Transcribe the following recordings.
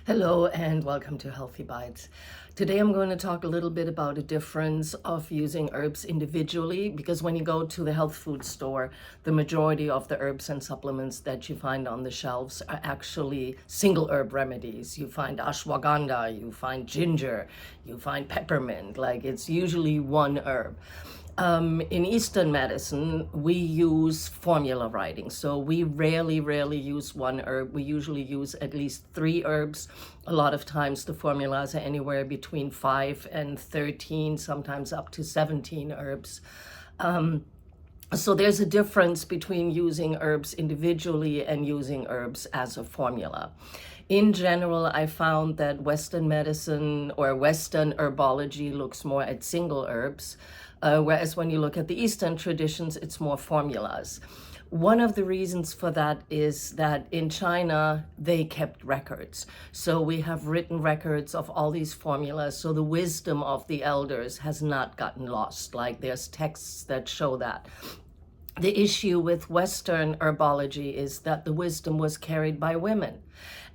Hello and welcome to Healthy Bites. Today I'm going to talk a little bit about the difference of using herbs individually, because when you go to the health food store, the majority of the herbs and supplements that you find on the shelves are actually single herb remedies. You find ashwagandha, you find ginger, you find peppermint, like it's usually one herb. In Eastern medicine, we use formula writing. So we rarely use one herb. We usually use at least 3 herbs. A lot of times the formulas are anywhere between 5 and 13, sometimes up to 17 herbs. So there's a difference between using herbs individually and using herbs as a formula. In general, I found that Western medicine or Western herbology looks more at single herbs, whereas when you look at the Eastern traditions, it's more formulas. One of the reasons for that is that in China, they kept records. So we have written records of all these formulas. So the wisdom of the elders has not gotten lost. Like there's texts that show that. The issue with Western herbology is that the wisdom was carried by women.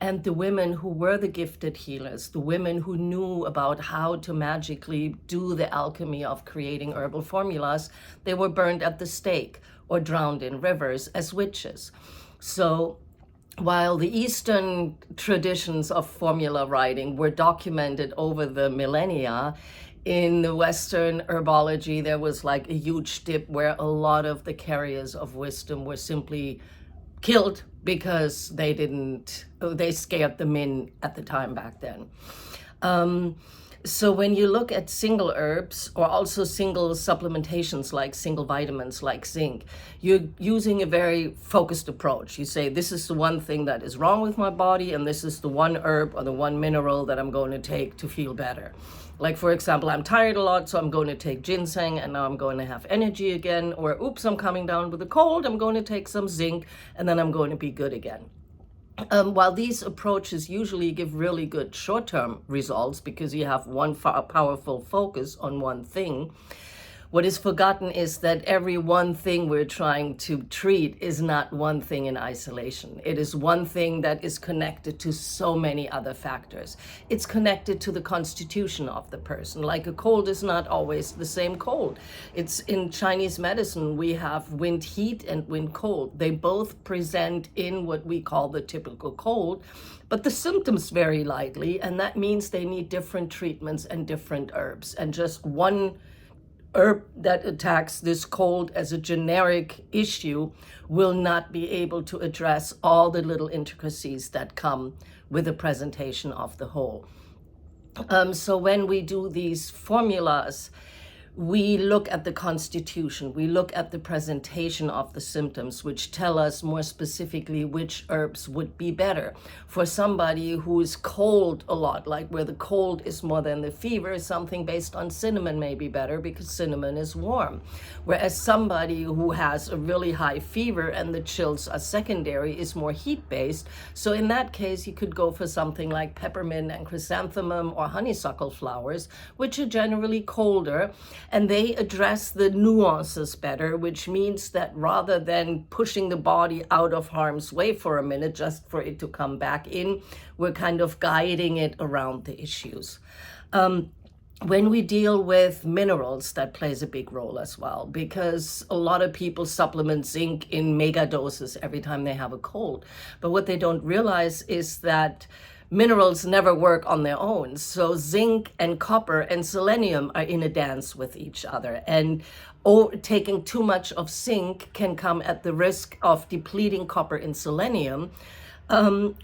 And the women who were the gifted healers, the women who knew about how to magically do the alchemy of creating herbal formulas, they were burned at the stake or drowned in rivers as witches. So while the Eastern traditions of formula writing were documented over the millennia, in the Western herbology, there was like a huge dip where a lot of the carriers of wisdom were simply killed because they scared them in at the time back then. So when you look at single herbs or also single supplementations like single vitamins like zinc, you're using a very focused approach. You say, this is the one thing that is wrong with my body, and this is the one herb or the one mineral that I'm going to take to feel better. Like, for example, I'm tired a lot, so I'm going to take ginseng, and now I'm going to have energy again. Or, oops, I'm coming down with a cold, I'm going to take some zinc, and then I'm going to be good again. While these approaches usually give really good short-term results because you have one powerful focus on one thing, what is forgotten is that every one thing we're trying to treat is not one thing in isolation. It is one thing that is connected to so many other factors. It's connected to the constitution of the person. Like a cold is not always the same cold. It's in Chinese medicine, we have wind heat and wind cold. They both present in what we call the typical cold, but the symptoms vary lightly, and that means they need different treatments and different herbs. And just one herb that attacks this cold as a generic issue will not be able to address all the little intricacies that come with the presentation of the whole. So when we do these formulas, we look at the constitution, we look at the presentation of the symptoms, which tell us more specifically which herbs would be better. For somebody who is cold a lot, like where the cold is more than the fever, something based on cinnamon may be better because cinnamon is warm. Whereas somebody who has a really high fever and the chills are secondary is more heat-based. So in that case, you could go for something like peppermint and chrysanthemum or honeysuckle flowers, which are generally colder, and they address the nuances better, which means that rather than pushing the body out of harm's way for a minute just for it to come back in, we're kind of guiding it around the issues. When we deal with minerals, that plays a big role as well, because a lot of people supplement zinc in mega doses every time they have a cold. But what they don't realize is that minerals never work on their own. So zinc and copper and selenium are in a dance with each other. And taking too much of zinc can come at the risk of depleting copper and selenium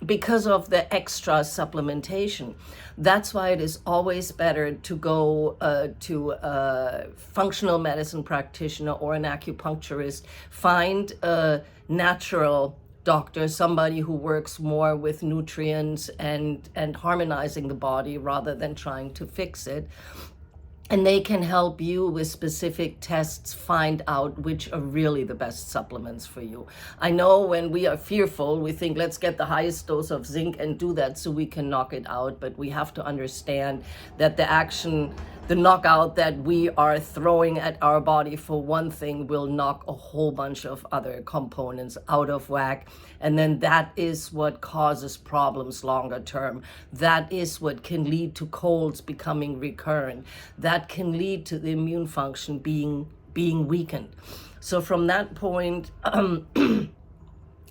because of the extra supplementation. That's why it is always better to go to a functional medicine practitioner or an acupuncturist, find a natural doctor, somebody who works more with nutrients and harmonizing the body rather than trying to fix it. And they can help you with specific tests find out which are really the best supplements for you. I know when we are fearful, we think, let's get the highest dose of zinc and do that so we can knock it out. But we have to understand that the action the knockout that we are throwing at our body for one thing will knock a whole bunch of other components out of whack. And then that is what causes problems longer term. That is what can lead to colds becoming recurrent. That can lead to the immune function being weakened. So from that point,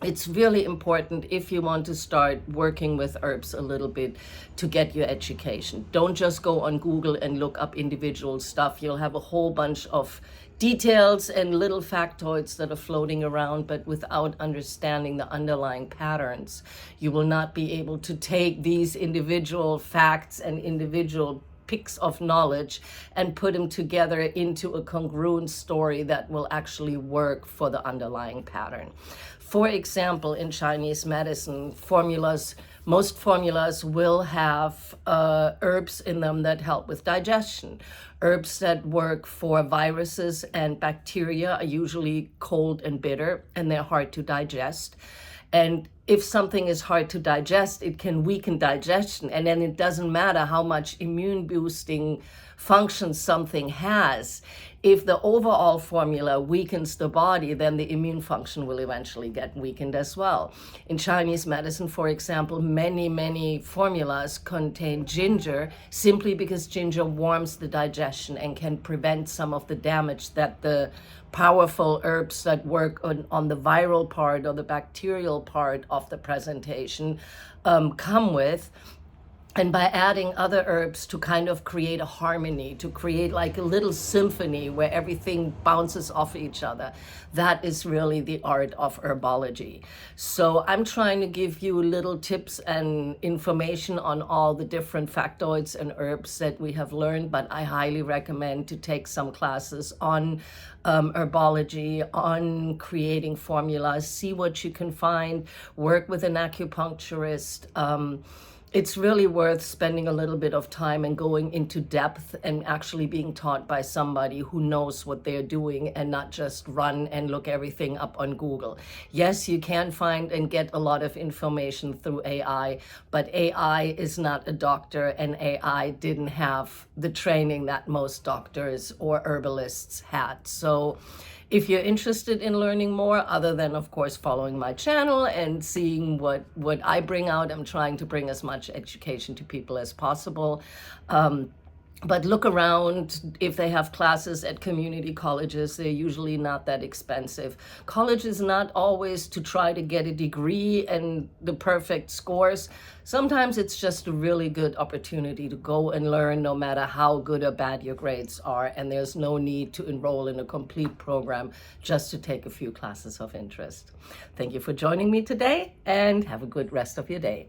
it's really important, if you want to start working with herbs a little bit, to get your education. Don't just go on Google and look up individual stuff. You'll have a whole bunch of details and little factoids that are floating around, but without understanding the underlying patterns, you will not be able to take these individual facts and individual picks of knowledge and put them together into a congruent story that will actually work for the underlying pattern. For example, in Chinese medicine, most formulas will have herbs in them that help with digestion. Herbs that work for viruses and bacteria are usually cold and bitter, and they're hard to digest. And if something is hard to digest, it can weaken digestion. And then it doesn't matter how much immune boosting function something has. If the overall formula weakens the body, then the immune function will eventually get weakened as well. In Chinese medicine, for example, many formulas contain ginger simply because ginger warms the digestion and can prevent some of the damage that the powerful herbs that work on the viral part or the bacterial part of the presentation come with. And by adding other herbs to kind of create a harmony, to create like a little symphony where everything bounces off each other, that is really the art of herbology. So I'm trying to give you little tips and information on all the different factoids and herbs that we have learned, but I highly recommend to take some classes on herbology, on creating formulas, see what you can find, work with an acupuncturist. It's really worth spending a little bit of time and going into depth and actually being taught by somebody who knows what they're doing and not just run and look everything up on Google. Yes, you can find and get a lot of information through AI, but AI is not a doctor, and AI didn't have the training that most doctors or herbalists had. So if you're interested in learning more, other than, of course, following my channel and seeing what I bring out, I'm trying to bring as much education to people as possible. But look around. If they have classes at community colleges, they're usually not that expensive. College is not always to try to get a degree and the perfect scores. Sometimes it's just a really good opportunity to go and learn, no matter how good or bad your grades are. And there's no need to enroll in a complete program just to take a few classes of interest. Thank you for joining me today, and have a good rest of your day.